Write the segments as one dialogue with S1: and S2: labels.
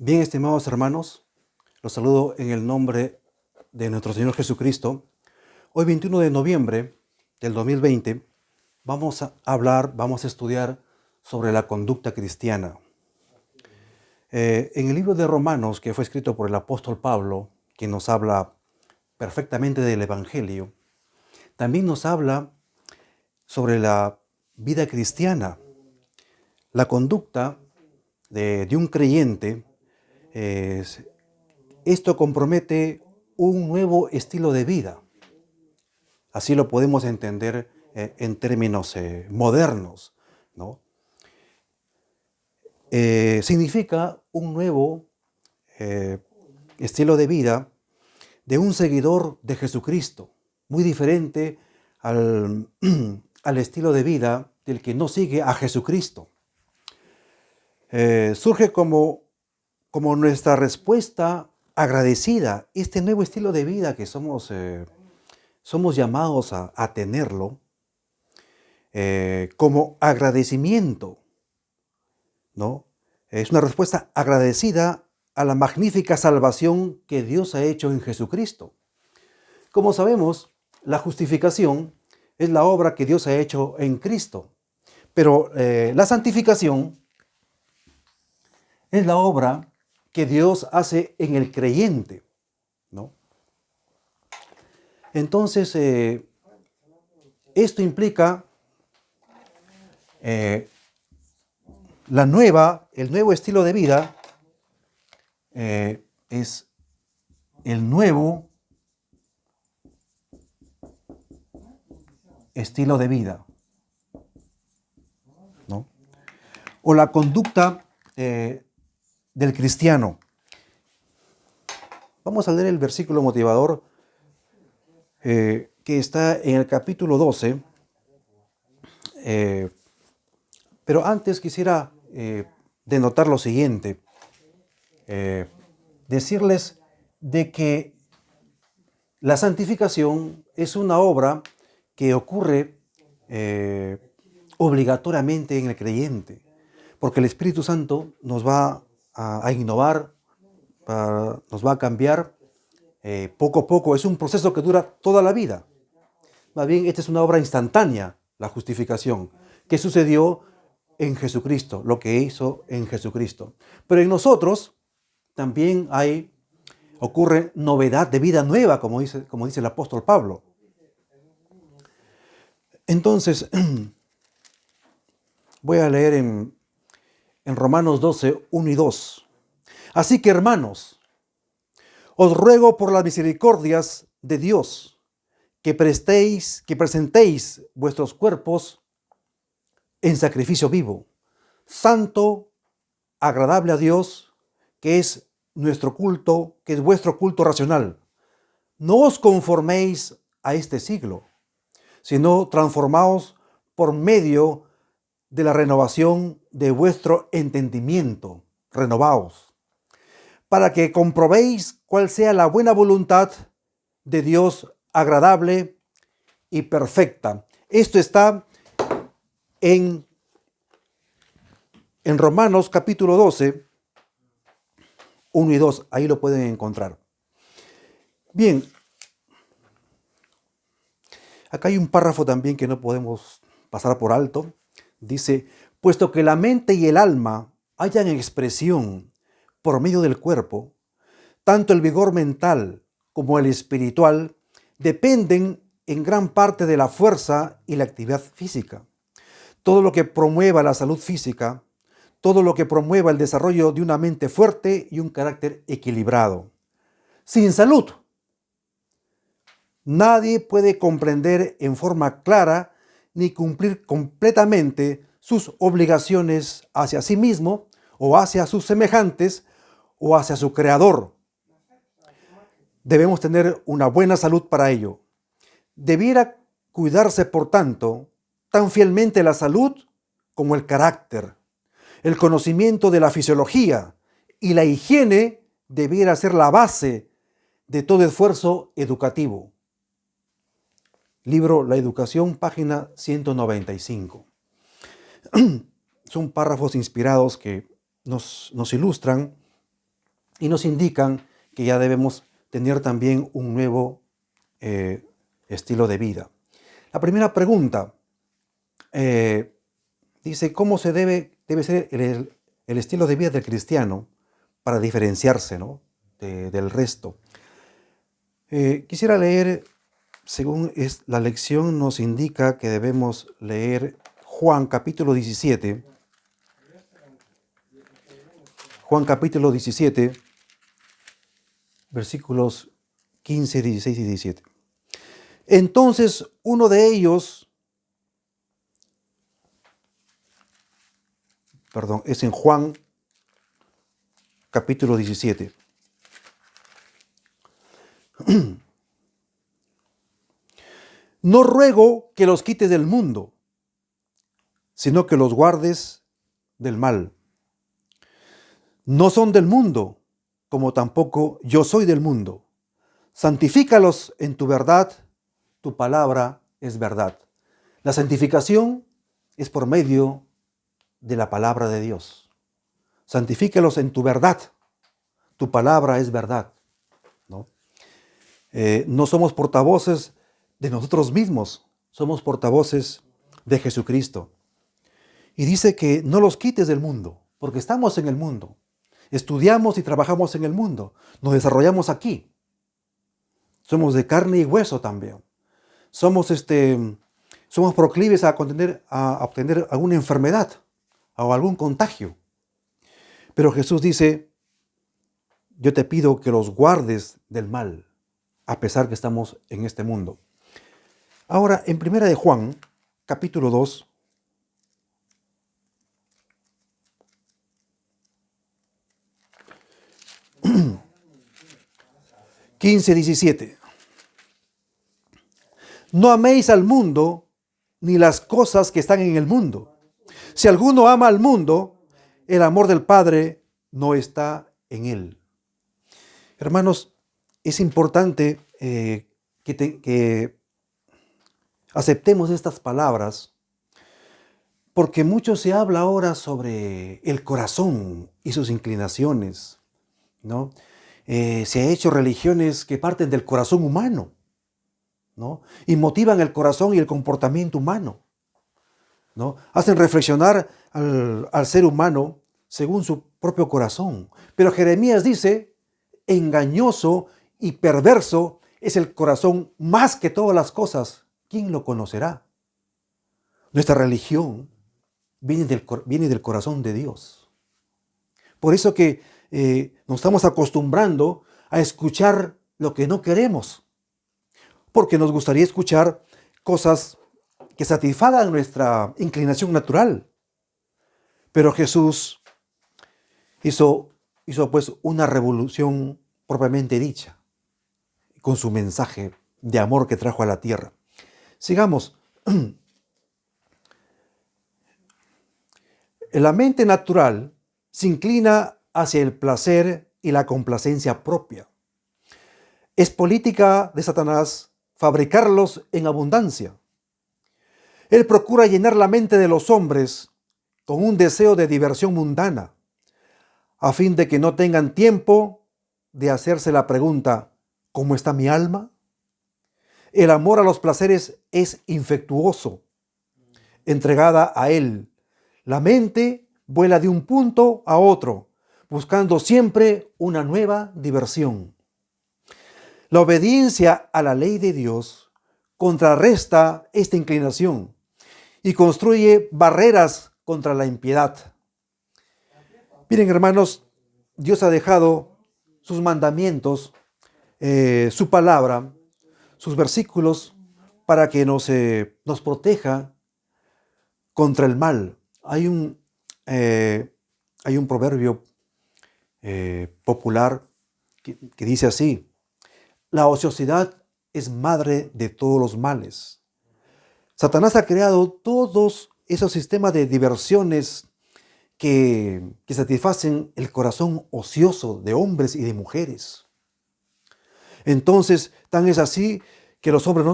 S1: Bien, estimados hermanos, los saludo en el nombre de nuestro Señor Jesucristo. Hoy, 21 de noviembre del 2020, vamos a estudiar sobre la conducta cristiana. En el libro de Romanos, que fue escrito por el apóstol Pablo, quien nos habla perfectamente del Evangelio, también nos habla sobre la vida cristiana. La conducta de un creyente, esto compromete un nuevo estilo de vida. Así lo podemos entender en términos modernos, ¿no? Significa un nuevo estilo de vida de un seguidor de Jesucristo, muy diferente al, al estilo de vida del que no sigue a Jesucristo. Surge como nuestra respuesta agradecida, este nuevo estilo de vida que somos llamados a tenerlo, como agradecimiento, ¿no? Es una respuesta agradecida a la magnífica salvación que Dios ha hecho en Jesucristo. Como sabemos, la justificación es la obra que Dios ha hecho en Cristo, pero la santificación es la obra que Dios hace en el creyente, ¿no? Entonces, esto implica el nuevo estilo de vida es el nuevo estilo de vida, ¿no? O la conducta del cristiano. Vamos a leer el versículo motivador que está en el capítulo 12. Pero antes quisiera denotar lo siguiente. Decirles de que la santificación es una obra que ocurre obligatoriamente en el creyente, porque el Espíritu Santo nos va a innovar, nos va a cambiar poco a poco. Es un proceso que dura toda la vida. Más bien, esta es una obra instantánea, la justificación, que sucedió en Jesucristo, lo que hizo en Jesucristo. Pero en nosotros también ocurre novedad de vida nueva, como dice el apóstol Pablo. Entonces, voy a leer en Romanos 12, 1 y 2. Así que, hermanos, os ruego por las misericordias de Dios que presentéis vuestros cuerpos en sacrificio vivo, santo, agradable a Dios, que es nuestro culto, que es vuestro culto racional. No os conforméis a este siglo, sino transformaos por medio de la renovación de vuestro entendimiento. Renovaos, para que comprobéis cuál sea la buena voluntad de Dios, agradable y perfecta. Esto está en Romanos capítulo 12, 1 y 2. Ahí lo pueden encontrar. Bien, acá hay un párrafo también que no podemos pasar por alto. Dice, puesto que la mente y el alma hallan expresión por medio del cuerpo, tanto el vigor mental como el espiritual dependen en gran parte de la fuerza y la actividad física. Todo lo que promueva la salud física, todo lo que promueva el desarrollo de una mente fuerte y un carácter equilibrado. Sin salud, nadie puede comprender en forma clara ni cumplir completamente sus obligaciones hacia sí mismo o hacia sus semejantes o hacia su creador. Debemos tener una buena salud para ello. Debiera cuidarse, por tanto, tan fielmente la salud como el carácter. El conocimiento de la fisiología y la higiene debiera ser la base de todo esfuerzo educativo. Libro La Educación, página 195. Son párrafos inspirados que nos ilustran y nos indican que ya debemos tener también un nuevo estilo de vida. La primera pregunta dice, ¿cómo debe ser el estilo de vida del cristiano para diferenciarse, ¿no?, del resto? Quisiera leer, según la lección nos indica que debemos leer Juan capítulo 17, Juan capítulo 17, versículos 15, 16 y 17. Entonces uno de ellos, es en Juan capítulo 17. No ruego que los quites del mundo, sino que los guardes del mal. No son del mundo, como tampoco yo soy del mundo. Santifícalos en tu verdad, tu palabra es verdad. La santificación es por medio de la palabra de Dios. Santifícalos en tu verdad, tu palabra es verdad, ¿no? No somos portavoces de nosotros mismos, somos portavoces de Jesucristo. Y dice que no los quites del mundo, porque estamos en el mundo. Estudiamos y trabajamos en el mundo. Nos desarrollamos aquí. Somos de carne y hueso también. Somos proclives a obtener alguna enfermedad o algún contagio. Pero Jesús dice, yo te pido que los guardes del mal, a pesar que estamos en este mundo. Ahora, en Primera de Juan, capítulo 2, (15, 17). No améis al mundo, ni las cosas que están en el mundo. Si alguno ama al mundo, el amor del Padre no está en él. Hermanos, es importante que aceptemos estas palabras, porque mucho se habla ahora sobre el corazón y sus inclinaciones, ¿no? Se ha hecho religiones que parten del corazón humano, ¿no?, y motivan el corazón y el comportamiento humano, ¿no? Hacen reflexionar al ser humano según su propio corazón. Pero Jeremías dice, engañoso y perverso es el corazón más que todas las cosas. ¿Quién lo conocerá? Nuestra religión viene del corazón de Dios. Por eso que nos estamos acostumbrando a escuchar lo que no queremos, porque nos gustaría escuchar cosas que satisfagan nuestra inclinación natural. Pero Jesús hizo pues una revolución propiamente dicha, con su mensaje de amor que trajo a la tierra. Sigamos. La mente natural se inclina hacia el placer y la complacencia propia. Es política de Satanás fabricarlos en abundancia. Él procura llenar la mente de los hombres con un deseo de diversión mundana, a fin de que no tengan tiempo de hacerse la pregunta, ¿cómo está mi alma? El amor a los placeres es infectuoso. Entregada a él, la mente vuela de un punto a otro, buscando siempre una nueva diversión. La obediencia a la ley de Dios contrarresta esta inclinación y construye barreras contra la impiedad. Miren, hermanos, Dios ha dejado sus mandamientos, su palabra, sus versículos, para que nos proteja contra el mal. Hay un proverbio popular que dice así: la ociosidad es madre de todos los males. Satanás ha creado todos esos sistemas de diversiones que satisfacen el corazón ocioso de hombres y de mujeres. Entonces, tan es así que los hombres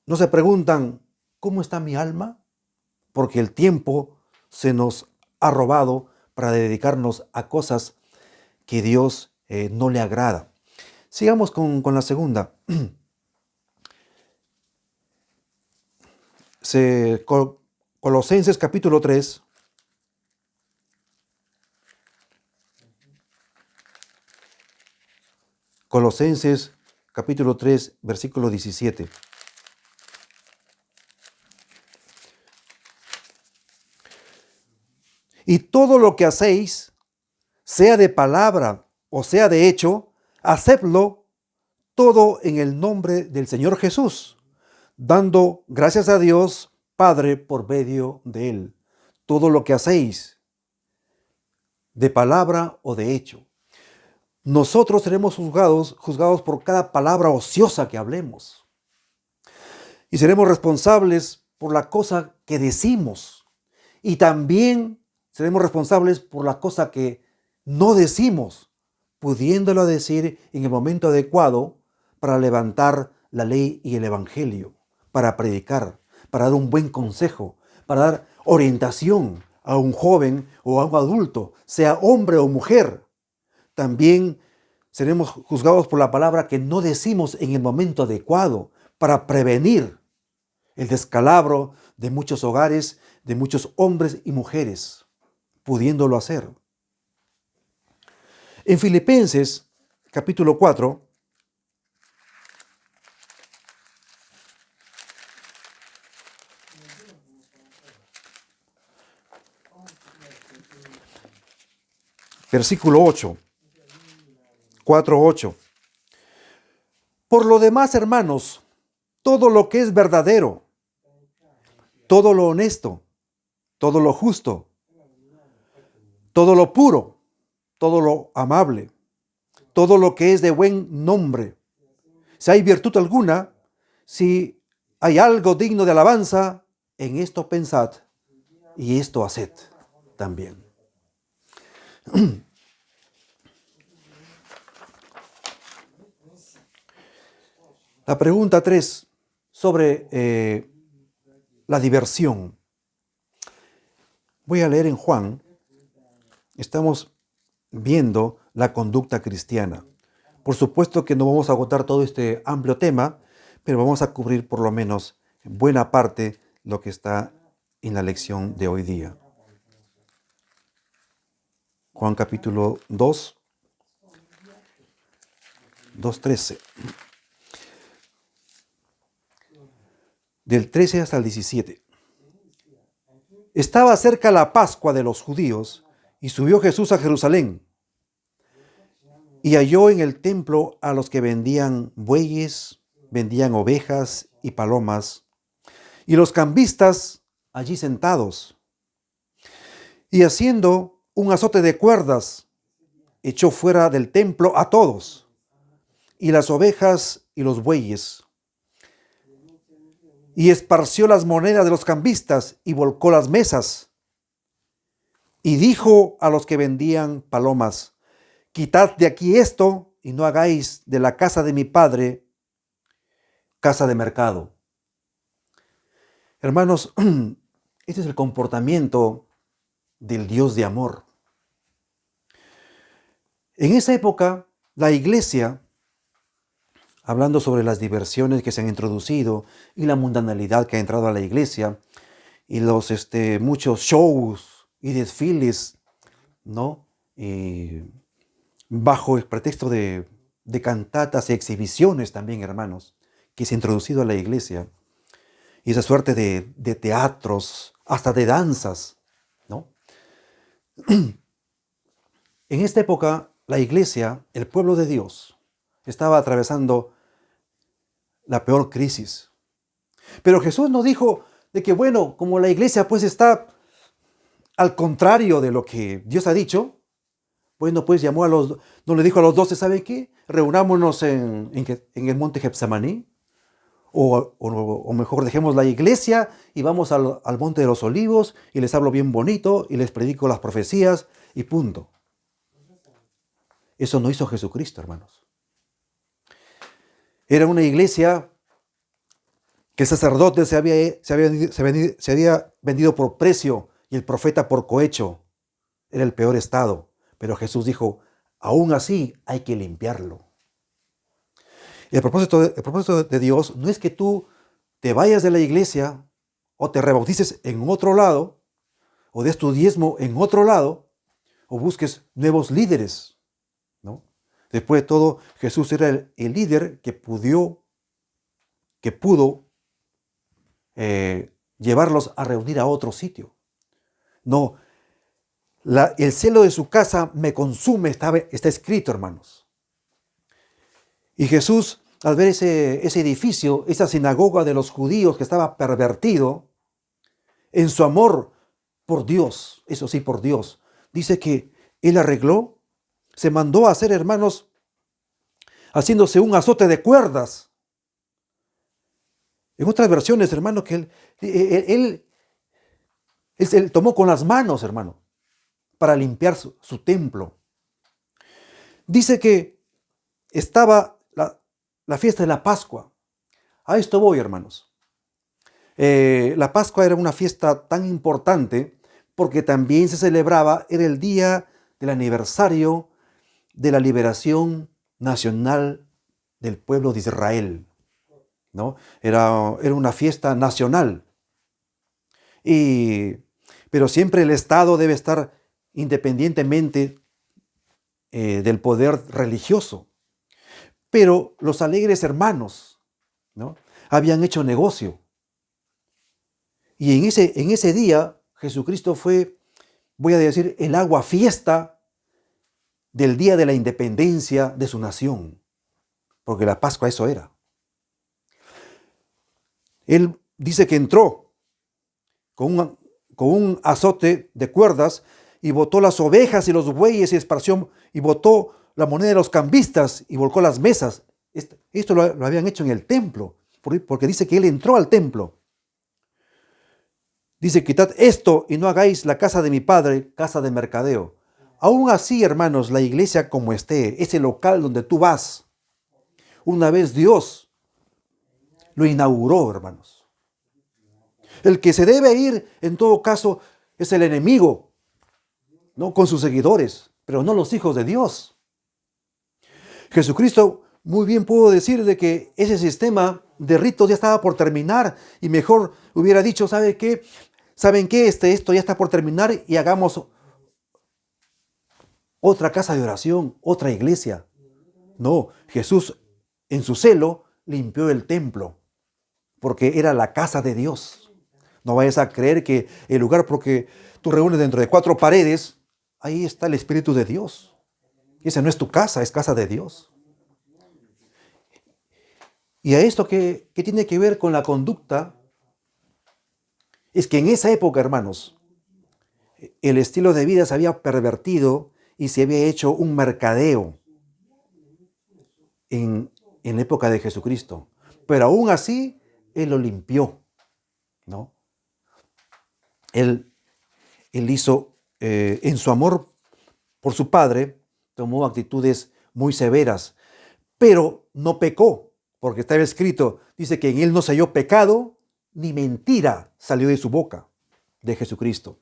S1: no se preguntan, ¿cómo está mi alma? Porque el tiempo se nos ha robado para dedicarnos a cosas que Dios no le agrada. Sigamos con la segunda. Colosenses capítulo 3. Colosenses capítulo 3, versículo 17. Y todo lo que hacéis, sea de palabra o sea de hecho, hacedlo todo en el nombre del Señor Jesús, dando gracias a Dios Padre por medio de Él. Todo lo que hacéis, de palabra o de hecho. Nosotros seremos juzgados por cada palabra ociosa que hablemos. Y seremos responsables por la cosa que decimos. Y también seremos responsables por la cosa que no decimos, pudiéndolo decir en el momento adecuado para levantar la ley y el evangelio, para predicar, para dar un buen consejo, para dar orientación a un joven o a un adulto, sea hombre o mujer. También seremos juzgados por la palabra que no decimos en el momento adecuado para prevenir el descalabro de muchos hogares, de muchos hombres y mujeres, pudiéndolo hacer. En Filipenses, capítulo 4, versículo 8, 4:8. Por lo demás, hermanos, todo lo que es verdadero, todo lo honesto, todo lo justo, todo lo puro, todo lo amable, todo lo que es de buen nombre. Si hay virtud alguna, si hay algo digno de alabanza, en esto pensad y esto haced también. La pregunta 3 sobre la diversión. Voy a leer en Juan. Estamos viendo la conducta cristiana. Por supuesto que no vamos a agotar todo este amplio tema, pero vamos a cubrir por lo menos buena parte lo que está en la lección de hoy día. Juan capítulo 2, 2:13. Del 13 hasta el 17. Estaba cerca la Pascua de los judíos y subió Jesús a Jerusalén y halló en el templo a los que vendían bueyes, vendían ovejas y palomas y los cambistas allí sentados. Y haciendo un azote de cuerdas, echó fuera del templo a todos y las ovejas y los bueyes. Y esparció las monedas de los cambistas y volcó las mesas. Y dijo a los que vendían palomas: quitad de aquí esto y no hagáis de la casa de mi padre casa de mercado. Hermanos, este es el comportamiento del Dios de amor. En esa época, la iglesia, hablando sobre las diversiones que se han introducido y la mundanalidad que ha entrado a la iglesia y los muchos shows y desfiles, ¿no? Bajo el pretexto de cantatas y exhibiciones también, hermanos, que se ha introducido a la iglesia. Y esa suerte de teatros, hasta de danzas, ¿no? En esta época, la iglesia, el pueblo de Dios, estaba atravesando la peor crisis. Pero Jesús no dijo de que, bueno, como la iglesia pues está al contrario de lo que Dios ha dicho, bueno, pues no le dijo a los 12, ¿sabe qué? Reunámonos en el monte Getsemaní, o mejor dejemos la iglesia y vamos al monte de los olivos y les hablo bien bonito y les predico las profecías y punto. Eso no hizo Jesucristo, hermanos. Era una iglesia que el sacerdote se había vendido por precio y el profeta por cohecho. Era el peor estado. Pero Jesús dijo, aún así hay que limpiarlo. El propósito de Dios no es que tú te vayas de la iglesia o te rebautices en otro lado, o des tu diezmo en otro lado, o busques nuevos líderes, ¿no? Después de todo, Jesús era el líder que pudo llevarlos a reunir a otro sitio. No, el celo de su casa me consume, está escrito, hermanos. Y Jesús, al ver ese edificio, esa sinagoga de los judíos que estaba pervertido, en su amor por Dios, eso sí, por Dios, dice que Él arregló, se mandó a hacer, hermanos, haciéndose un azote de cuerdas. En otras versiones, hermano, que él tomó con las manos, hermano, para limpiar su templo. Dice que estaba la fiesta de la Pascua. A esto voy, hermanos. La Pascua era una fiesta tan importante porque también se celebraba, era el día del aniversario de la liberación nacional del pueblo de Israel, ¿no? Era una fiesta nacional. Pero siempre el Estado debe estar independientemente del poder religioso. Pero los alegres hermanos, ¿no?, habían hecho negocio. Y en ese día Jesucristo fue, voy a decir, el agua fiesta del día de la independencia de su nación. Porque la Pascua eso era. Él dice que entró con un azote de cuerdas y botó las ovejas y los bueyes y esparció y botó la moneda de los cambistas y volcó las mesas. Esto lo habían hecho en el templo, porque dice que él entró al templo. Dice, quitad esto y no hagáis la casa de mi padre casa de mercadeo. Aún así, hermanos, la iglesia como esté, ese local donde tú vas, una vez Dios lo inauguró, hermanos. El que se debe ir, en todo caso, es el enemigo, ¿no?, con sus seguidores, pero no los hijos de Dios. Jesucristo muy bien pudo decir de que ese sistema de ritos ya estaba por terminar y mejor hubiera dicho, ¿saben qué? Esto ya está por terminar y hagamos otra casa de oración, otra iglesia. No, Jesús en su celo limpió el templo porque era la casa de Dios. No vayas a creer que el lugar porque tú reúnes dentro de 4 paredes, ahí está el Espíritu de Dios. Esa no es tu casa, es casa de Dios. Y a esto que tiene que ver con la conducta, es que en esa época, hermanos, el estilo de vida se había pervertido y se había hecho un mercadeo en la época de Jesucristo. Pero aún así, Él lo limpió, ¿no? Él hizo, en su amor por su Padre, tomó actitudes muy severas, pero no pecó, porque estaba escrito, dice que en Él no se halló pecado, ni mentira salió de su boca, de Jesucristo.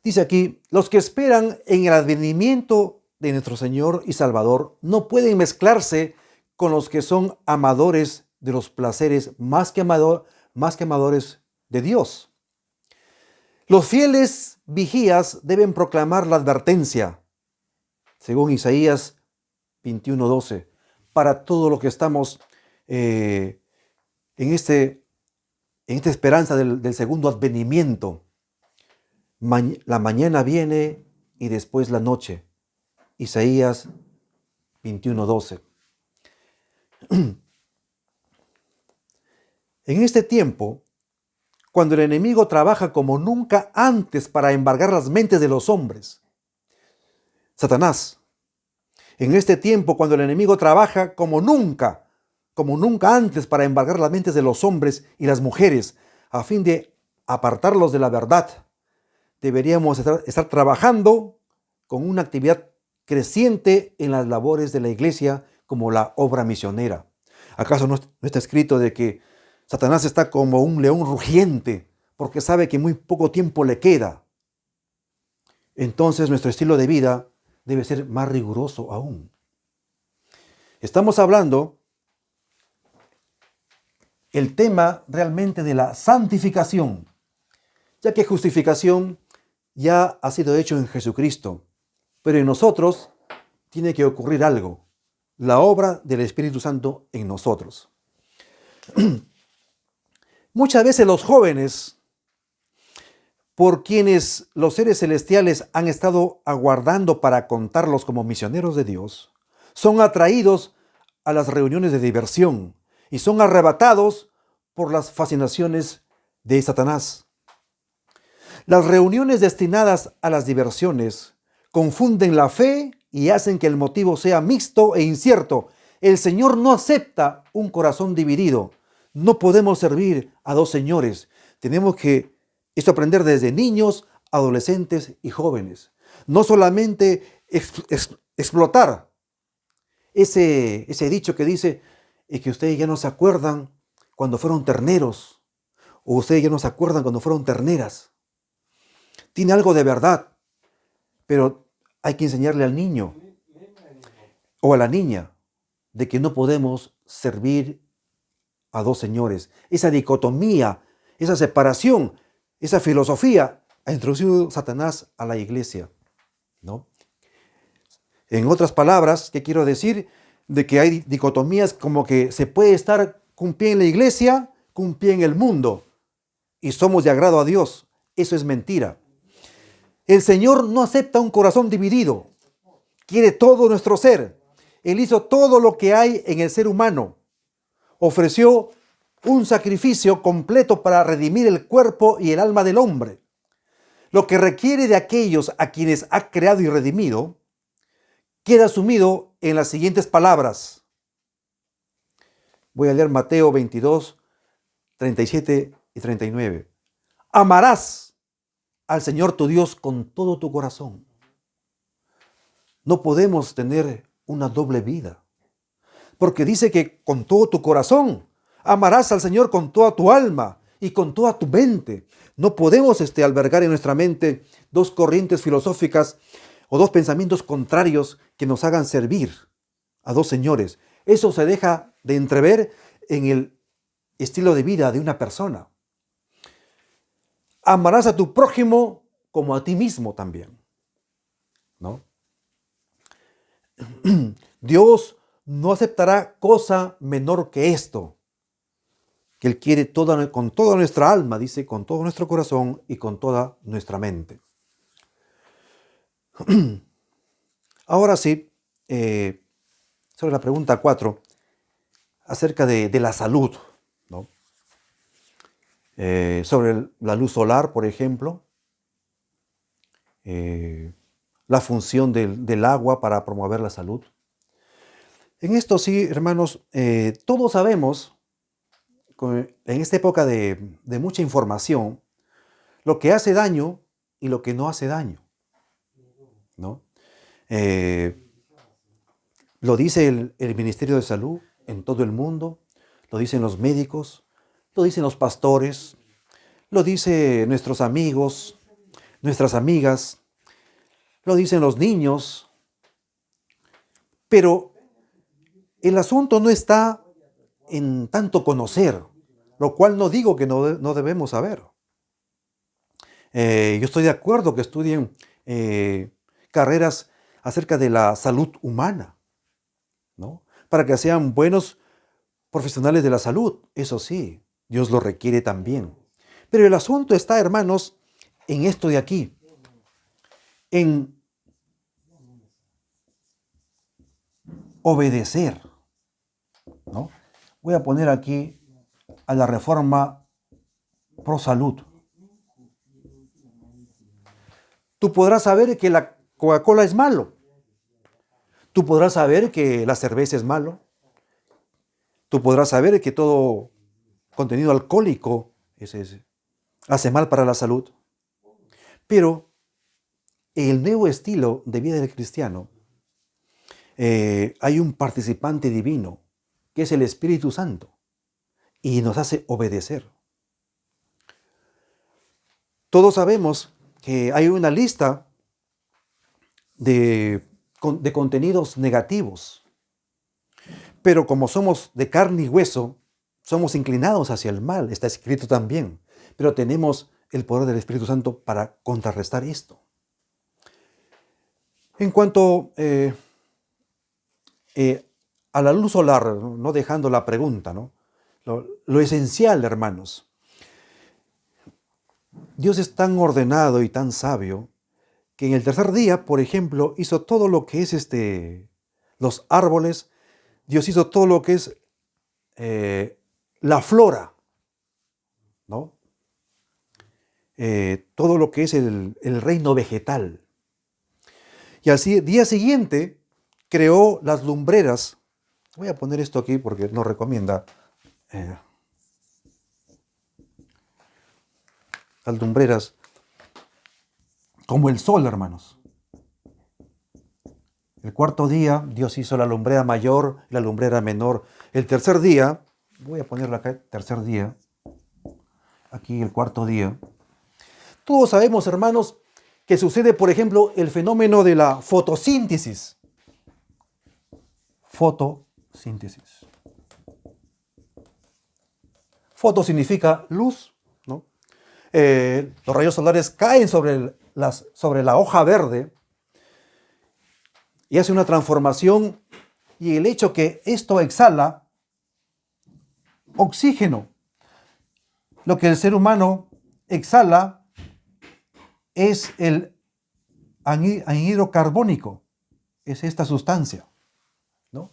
S1: Dice aquí, los que esperan en el advenimiento de nuestro Señor y Salvador no pueden mezclarse con los que son amadores de los placeres más que amadores de Dios. Los fieles vigías deben proclamar la advertencia, según Isaías 21:12, para todo lo que estamos en esta esperanza del segundo advenimiento. La mañana viene y después la noche. Isaías 21:12. En este tiempo, cuando el enemigo trabaja como nunca antes para embargar las mentes de los hombres, Satanás, en este tiempo, cuando el enemigo trabaja como nunca antes para embargar las mentes de los hombres y las mujeres, a fin de apartarlos de la verdad, deberíamos estar trabajando con una actividad creciente en las labores de la iglesia como la obra misionera. ¿Acaso no está escrito de que Satanás está como un león rugiente porque sabe que muy poco tiempo le queda? entonces nuestro estilo de vida debe ser más riguroso aún. Estamos hablando el tema realmente de la santificación, ya que justificación ya ha sido hecho en Jesucristo, pero en nosotros tiene que ocurrir algo, la obra del Espíritu Santo en nosotros. Muchas veces los jóvenes, por quienes los seres celestiales han estado aguardando para contarlos como misioneros de Dios, son atraídos a las reuniones de diversión y son arrebatados por las fascinaciones de Satanás. Las reuniones destinadas a las diversiones confunden la fe y hacen que el motivo sea mixto e incierto. El Señor no acepta un corazón dividido. No podemos servir a dos señores. Tenemos que aprender desde niños, adolescentes y jóvenes. No solamente explotar ese dicho que dice que ustedes ya no se acuerdan cuando fueron terneros, o ustedes ya no se acuerdan cuando fueron terneras. Tiene algo de verdad, pero hay que enseñarle al niño o a la niña de que no podemos servir a dos señores. Esa dicotomía, esa separación, esa filosofía ha introducido Satanás a la iglesia, ¿no? En otras palabras, ¿qué quiero decir? De que hay dicotomías como que se puede estar con un pie en la iglesia, con un pie en el mundo, y somos de agrado a Dios. Eso es mentira. El Señor no acepta un corazón dividido. Quiere todo nuestro ser. Él hizo todo lo que hay en el ser humano. Ofreció un sacrificio completo para redimir el cuerpo y el alma del hombre. Lo que requiere de aquellos a quienes ha creado y redimido queda sumido en las siguientes palabras. Voy a leer Mateo 22, 37 y 39. Amarás al Señor tu Dios con todo tu corazón. No podemos tener una doble vida, porque dice que con todo tu corazón amarás al Señor con toda tu alma y con toda tu mente. No podemos albergar en nuestra mente dos corrientes filosóficas o dos pensamientos contrarios que nos hagan servir a dos señores. Eso se deja de entrever en el estilo de vida de una persona. Amarás a tu prójimo como a ti mismo también, ¿no? Dios no aceptará cosa menor que esto, que Él quiere con toda nuestra alma, dice, con todo nuestro corazón y con toda nuestra mente. Ahora sí, sobre la pregunta 4, acerca de la salud, ¿no? Sobre la luz solar, por ejemplo, la función del agua para promover la salud. En esto sí, hermanos, todos sabemos, en esta época de mucha información, lo que hace daño y lo que no hace daño, ¿no? Lo dice el Ministerio de Salud en todo el mundo, lo dicen los médicos, lo dicen los pastores, lo dicen nuestros amigos, nuestras amigas, lo dicen los niños, pero el asunto no está en tanto conocer, lo cual no digo que no debemos saber. Yo estoy de acuerdo que estudien carreras acerca de la salud humana, ¿no? Para que sean buenos profesionales de la salud. Eso sí, Dios lo requiere también. Pero el asunto está, hermanos, en esto de aquí, en obedecer, ¿no? Voy a poner aquí a la reforma pro salud. Tú podrás saber que la Coca-Cola es malo. Tú podrás saber que la cerveza es malo. Tú podrás saber que todo contenido alcohólico hace mal para la salud. Pero en el nuevo estilo de vida del cristiano hay un participante divino, que es el Espíritu Santo, y nos hace obedecer. Todos sabemos que hay una lista de contenidos negativos. Pero como somos de carne y hueso, somos inclinados hacia el mal, está escrito también. Pero tenemos el poder del Espíritu Santo para contrarrestar esto. En cuanto a la luz solar, no dejando la pregunta, ¿no? Lo esencial, hermanos. Dios es tan ordenado y tan sabio que en el tercer día, por ejemplo, hizo todo lo que es los árboles. Dios hizo todo lo que es la flora, ¿no? Todo lo que es el reino vegetal. Y al día siguiente creó las lumbreras. Voy a poner esto aquí porque nos recomienda las lumbreras como el sol, hermanos. El cuarto día Dios hizo la lumbrera mayor y la lumbrera menor. El tercer día, voy a ponerlo acá, tercer día, aquí el cuarto día. Todos sabemos, hermanos, que sucede, por ejemplo, el fenómeno de la fotosíntesis. Fotosíntesis. Foto significa luz, ¿no? Los rayos solares caen sobre la hoja verde y hace una transformación, y el hecho que esto exhala oxígeno. Lo que el ser humano exhala es el anhídrido carbónico, es esta sustancia, ¿no?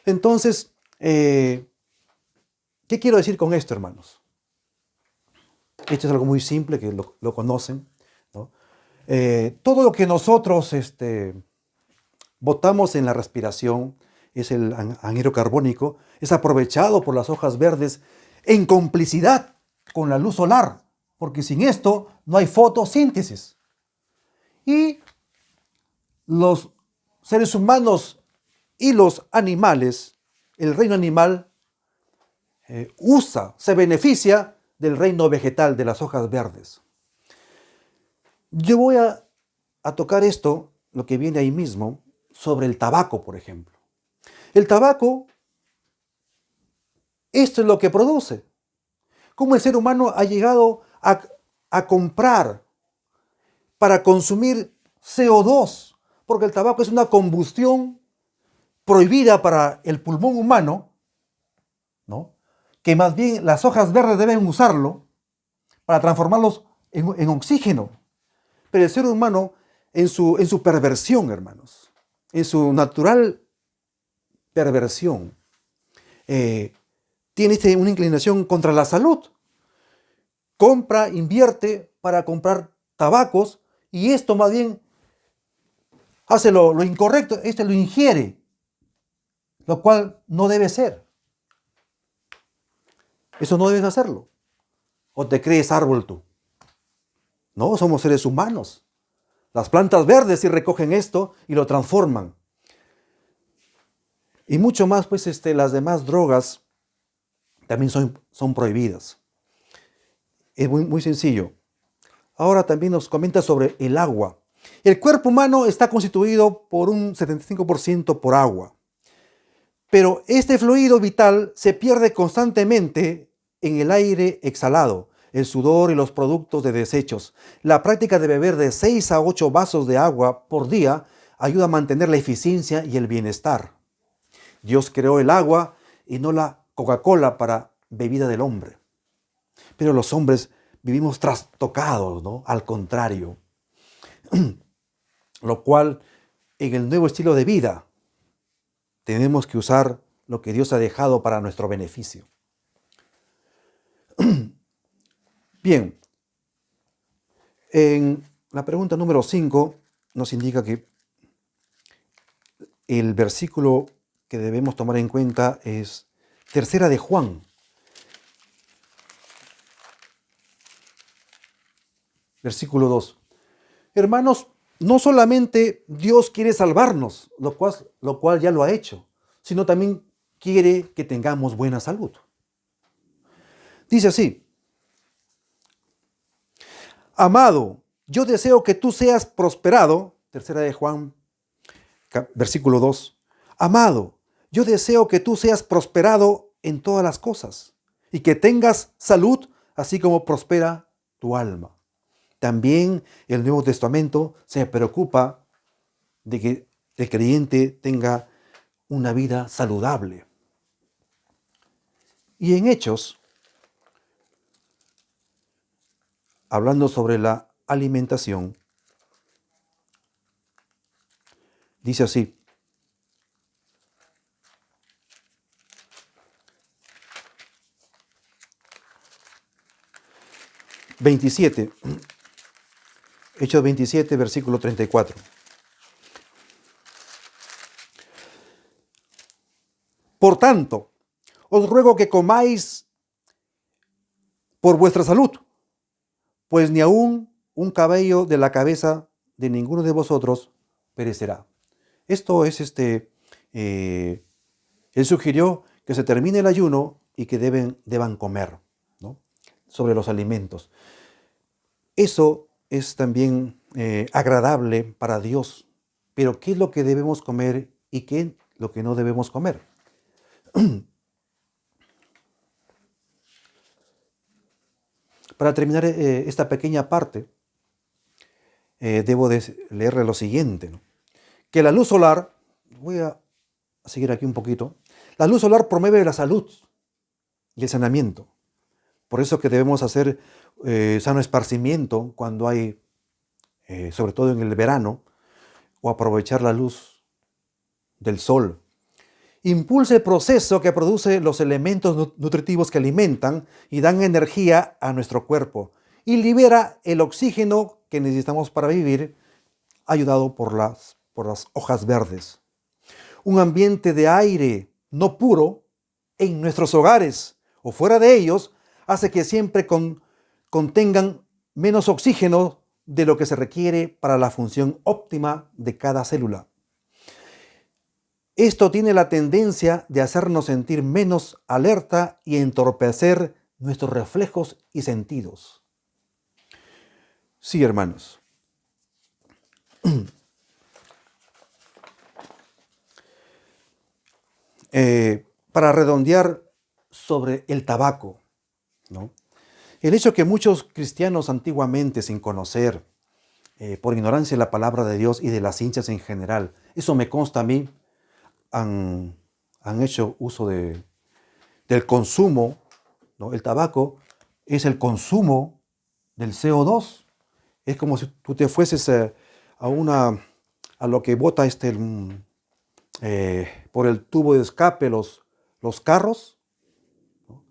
S1: Entonces, ¿qué quiero decir con esto, hermanos? Esto es algo muy simple que lo conocen, ¿no? Todo lo que nosotros botamos en la respiración, es el anhídrido carbónico, es aprovechado por las hojas verdes en complicidad con la luz solar, porque sin esto no hay fotosíntesis. Y los seres humanos y los animales, el reino animal se beneficia del reino vegetal, de las hojas verdes. Yo voy a tocar esto, lo que viene ahí mismo, sobre el tabaco, por ejemplo. El tabaco, esto es lo que produce. Cómo el ser humano ha llegado a comprar para consumir CO2, porque el tabaco es una combustión prohibida para el pulmón humano, ¿no? Que más bien las hojas verdes deben usarlo para transformarlos en oxígeno. Pero el ser humano, en su perversión, hermanos, en su natural perversión, tiene una inclinación contra la salud. Compra, invierte para comprar tabacos, y esto más bien hace lo incorrecto, lo ingiere, lo cual no debe ser. Eso no debes hacerlo. ¿O te crees árbol tú? No, somos seres humanos. Las plantas verdes sí recogen esto y lo transforman. Y mucho más, pues, las demás drogas también son prohibidas. Es muy, muy sencillo. Ahora también nos comenta sobre el agua. El cuerpo humano está constituido por un 75% por agua. Pero este fluido vital se pierde constantemente en el aire exhalado, el sudor y los productos de desechos. La práctica de beber de 6 a 8 vasos de agua por día ayuda a mantener la eficiencia y el bienestar. Dios creó el agua y no la Coca-Cola para bebida del hombre. Pero los hombres vivimos trastocados, ¿no? Al contrario. Lo cual, en el nuevo estilo de vida, tenemos que usar lo que Dios ha dejado para nuestro beneficio. Bien, en la pregunta número 5 nos indica que el versículo que debemos tomar en cuenta es Tercera de Juan. Versículo 2. Hermanos, no solamente Dios quiere salvarnos, lo cual ya lo ha hecho, sino también quiere que tengamos buena salud. Dice así: Amado, yo deseo que tú seas prosperado Tercera de Juan, versículo 2. Amado, yo deseo que tú seas prosperado en todas las cosas y que tengas salud, así como prospera tu alma. También el Nuevo Testamento se preocupa de que el creyente tenga una vida saludable. Y en Hechos, hablando sobre la alimentación, dice así: 27, Hechos 27, versículo 34. Por tanto, os ruego que comáis por vuestra salud, pues ni aun un cabello de la cabeza de ninguno de vosotros perecerá. Esto es él sugirió que se termine el ayuno y que deban comer, ¿no?, sobre los alimentos. Eso es también agradable para Dios. Pero ¿qué es lo que debemos comer y qué es lo que no debemos comer? Para terminar esta pequeña parte, debo de leerle lo siguiente, ¿no? Que la luz solar, voy a seguir aquí un poquito, la luz solar promueve la salud y el saneamiento. Por eso que debemos hacer sano esparcimiento cuando hay, sobre todo en el verano, o aprovechar la luz del sol. Impulsa el proceso que produce los elementos nutritivos que alimentan y dan energía a nuestro cuerpo y libera el oxígeno que necesitamos para vivir, ayudado por las hojas verdes. Un ambiente de aire no puro en nuestros hogares o fuera de ellos hace que siempre contengan menos oxígeno de lo que se requiere para la función óptima de cada célula. Esto tiene la tendencia de hacernos sentir menos alerta y entorpecer nuestros reflejos y sentidos. Sí, hermanos. Para redondear sobre el tabaco, ¿no? El hecho que muchos cristianos antiguamente, sin conocer, por ignorancia de la palabra de Dios y de las ciencias en general, eso me consta a mí, han hecho uso del consumo, ¿no? El tabaco es el consumo del CO2. Es como si tú te fueses a lo que bota por el tubo de escape los carros, ¿no?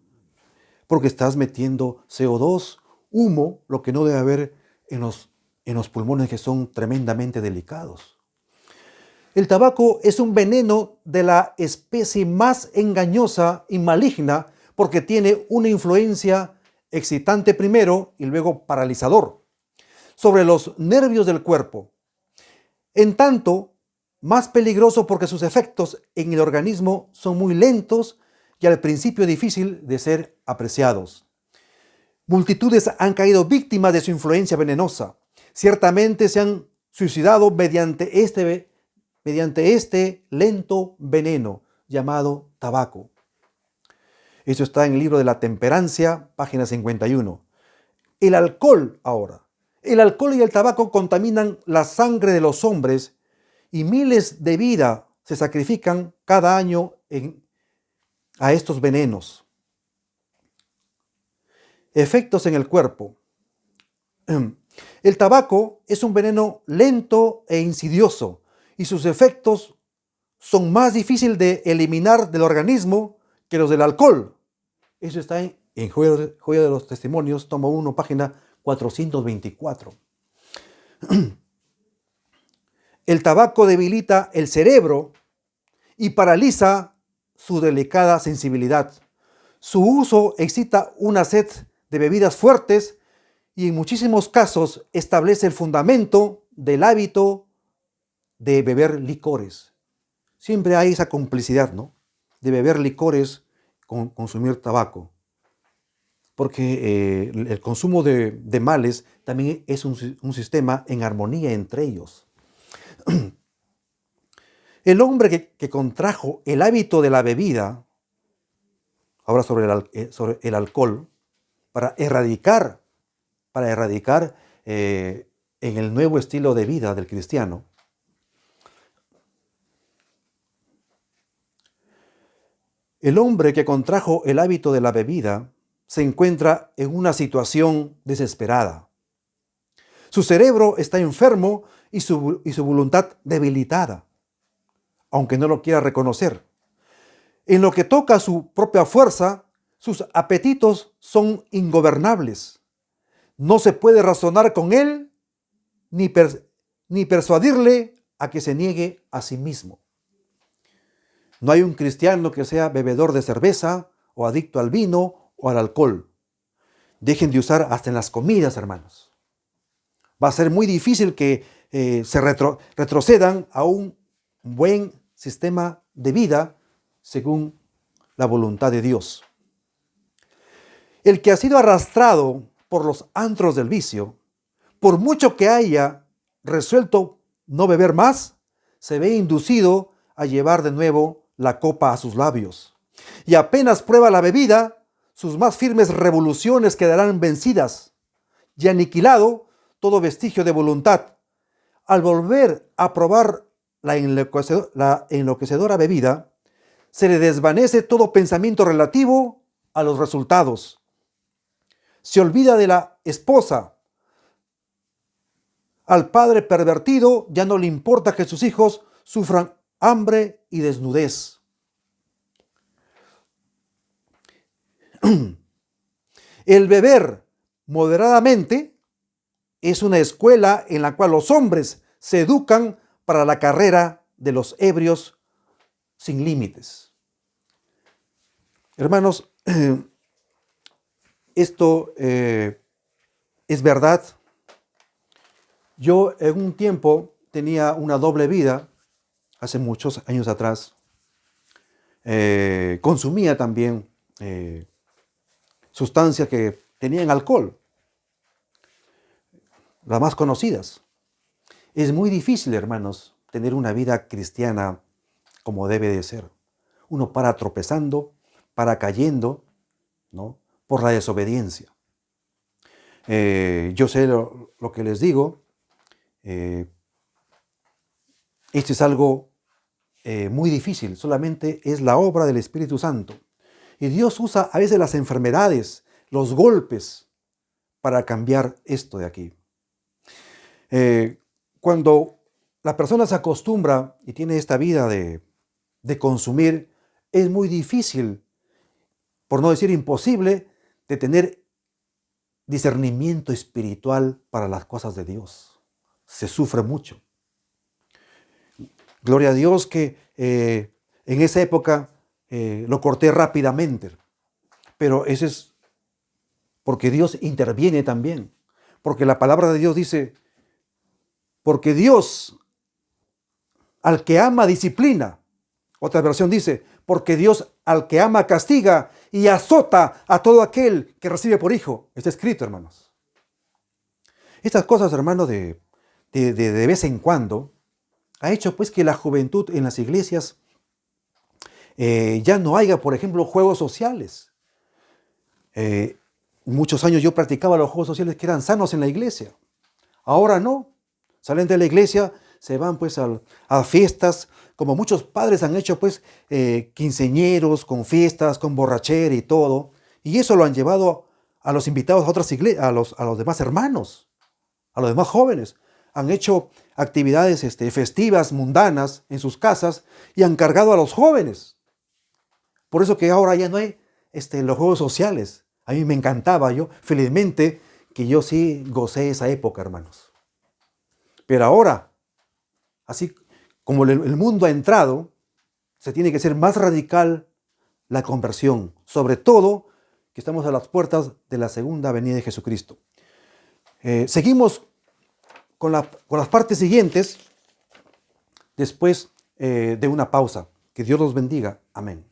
S1: Porque estás metiendo CO2, humo, lo que no debe haber en los pulmones, que son tremendamente delicados. El tabaco es un veneno de la especie más engañosa y maligna porque tiene una influencia excitante primero y luego paralizador sobre los nervios del cuerpo. En tanto, más peligroso porque sus efectos en el organismo son muy lentos y al principio difícil de ser apreciados. Multitudes han caído víctimas de su influencia venenosa. Ciertamente se han suicidado mediante este lento veneno llamado tabaco. Eso está en el libro de la Temperancia, página 51. El alcohol ahora. El alcohol y el tabaco contaminan la sangre de los hombres y miles de vidas se sacrifican cada año a estos venenos. Efectos en el cuerpo. El tabaco es un veneno lento e insidioso y sus efectos son más difíciles de eliminar del organismo que los del alcohol. Eso está en Joya de los Testimonios, tomo 1, página 424. El tabaco debilita el cerebro y paraliza su delicada sensibilidad. Su uso excita una sed de bebidas fuertes y en muchísimos casos establece el fundamento del hábito de beber licores. Siempre hay esa complicidad, ¿no?, de beber licores con consumir tabaco. Porque el consumo de males también es un sistema en armonía entre ellos. El hombre que contrajo el hábito de la bebida, ahora sobre el alcohol, para erradicar en el nuevo estilo de vida del cristiano, el hombre que contrajo el hábito de la bebida se encuentra en una situación desesperada. Su cerebro está enfermo y su voluntad debilitada, aunque no lo quiera reconocer. En lo que toca a su propia fuerza, sus apetitos son ingobernables. No se puede razonar con él ni persuadirle a que se niegue a sí mismo. No hay un cristiano que sea bebedor de cerveza o adicto al vino o al alcohol. Dejen de usar hasta en las comidas, hermanos. Va a ser muy difícil que se retrocedan a un buen sistema de vida según la voluntad de Dios. El que ha sido arrastrado por los antros del vicio, por mucho que haya resuelto no beber más, se ve inducido a llevar de nuevo la copa a sus labios. Y apenas prueba la bebida, sus más firmes revoluciones quedarán vencidas y aniquilado todo vestigio de voluntad. Al volver a probar la enloquecedora bebida, se le desvanece todo pensamiento relativo a los resultados. Se olvida de la esposa. Al padre pervertido ya no le importa que sus hijos sufran hambre y desnudez. El beber moderadamente es una escuela en la cual los hombres se educan para la carrera de los ebrios sin límites. Hermanos, esto es verdad. Yo en un tiempo tenía una doble vida, hace muchos años atrás. Consumía también sustancias que tenían alcohol, las más conocidas. Es muy difícil, hermanos, tener una vida cristiana como debe de ser. Uno para tropezando, para cayendo, ¿no?, por la desobediencia. Yo sé lo que les digo. Esto es algo muy difícil, solamente es la obra del Espíritu Santo. Y Dios usa a veces las enfermedades, los golpes, para cambiar esto de aquí. Cuando la persona se acostumbra y tiene esta vida de consumir, es muy difícil, por no decir imposible, de tener discernimiento espiritual para las cosas de Dios. Se sufre mucho. Gloria a Dios que en esa época lo corté rápidamente, pero eso es porque Dios interviene también, porque la palabra de Dios dice, porque Dios al que ama disciplina. Otra versión dice, porque Dios al que ama castiga y azota a todo aquel que recibe por hijo. Está escrito, hermanos. Estas cosas, hermanos, de vez en cuando, ha hecho pues que la juventud en las iglesias ya no haya, por ejemplo, juegos sociales. Muchos años yo practicaba los juegos sociales que eran sanos en la iglesia. Ahora no. Salen de la iglesia, se van pues a fiestas, como muchos padres han hecho pues quinceañeros, con fiestas, con borrachera y todo. Y eso lo han llevado a los invitados a otras iglesias, a los demás hermanos, a los demás jóvenes. Han hecho actividades festivas, mundanas en sus casas y han cargado a los jóvenes. Por eso que ahora ya no hay los juegos sociales. A mí me encantaba, yo felizmente que yo sí gocé esa época, hermanos. Pero ahora, así como el mundo ha entrado, se tiene que ser más radical la conversión, sobre todo que estamos a las puertas de la segunda venida de Jesucristo. Seguimos con las partes siguientes después de una pausa. Que Dios los bendiga. Amén.